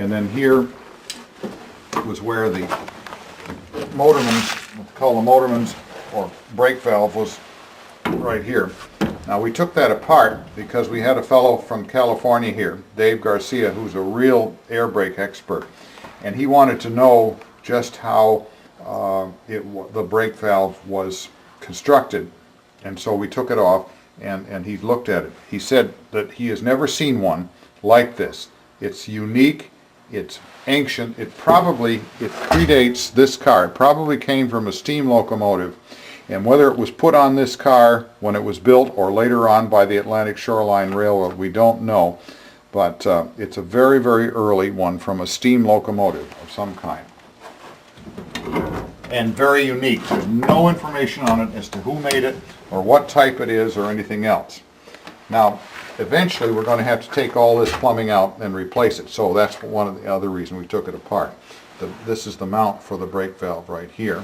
And then here was where the motorman's, what they call the motorman's or brake valve, was right here. Now we took that apart because we had a fellow from California here, Dave Garcia, who's a real air brake expert, and he wanted to know just how the brake valve was constructed, and so we took it off and he looked at it. He said that he has never seen one like this. It's unique, it's ancient, it predates this car. It probably came from a steam locomotive, and whether it was put on this car when it was built or later on by the Atlantic Shoreline Railroad, we don't know, but it's a very, very early one from a steam locomotive of some kind. And very unique. There's no information on it as to who made it or what type it is or anything else. Now, eventually we're going to have to take all this plumbing out and replace it, so that's one of the other reasons we took it apart. This is the mount for the brake valve right here.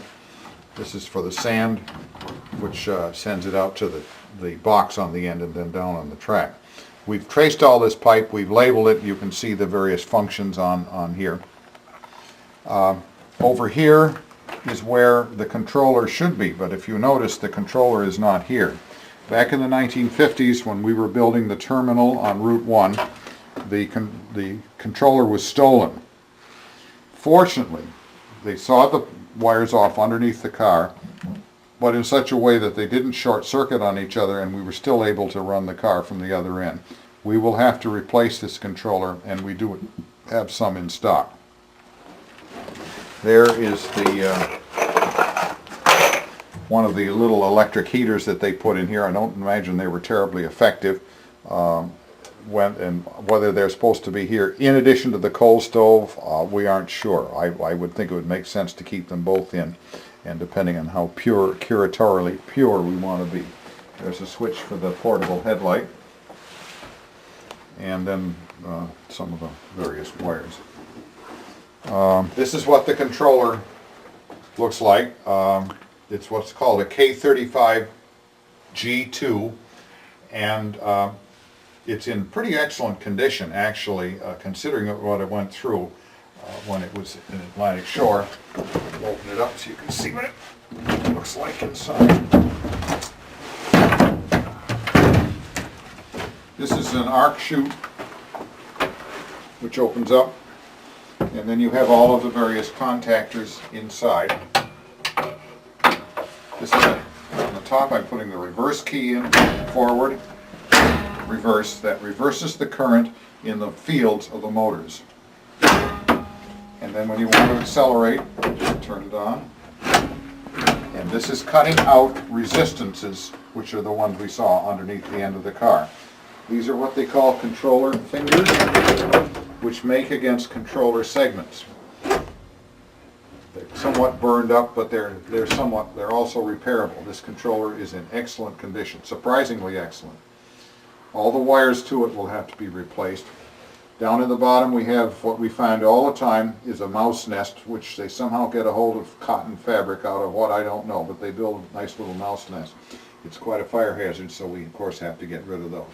This is for the sand, which sends it out to the box on the end and then down on the track. We've traced all this pipe, we've labeled it. You can see the various functions on here. Over here is where the controller should be, but if you notice, the controller is not here. Back in the 1950s, when we were building the terminal on Route 1, the controller was stolen. Fortunately, they sawed the wires off underneath the car, but in such a way that they didn't short circuit on each other, and we were still able to run the car from the other end. We will have to replace this controller, and we do have some in stock. There is one of the little electric heaters that they put in here. I don't imagine they were terribly effective. Whether they're supposed to be here in addition to the coal stove, we aren't sure. I would think it would make sense to keep them both in, and depending on how curatorially pure we want to be. There's a switch for the portable headlight, and then some of the various wires. This is what the controller looks like. It's what's called a K35 G2, and it's in pretty excellent condition, actually, considering what it went through when it was in Atlantic Shore. I'll open it up so you can see what it looks like inside. This is an arc chute which opens up, and then you have all of the various contactors inside. This is on the top. I'm putting the reverse key in, forward, reverse. That reverses the current in the fields of the motors. And then when you want to accelerate, turn it on. And this is cutting out resistances, which are the ones we saw underneath the end of the car. These are what they call controller fingers, which make against controller segments. They're somewhat burned up, but they're also repairable. This controller is in excellent condition, surprisingly excellent. All the wires to it will have to be replaced. Down in the bottom we have what we find all the time is a mouse nest, which they somehow get a hold of cotton fabric out of, what I don't know, but they build a nice little mouse nest. It's quite a fire hazard, so we of course have to get rid of those.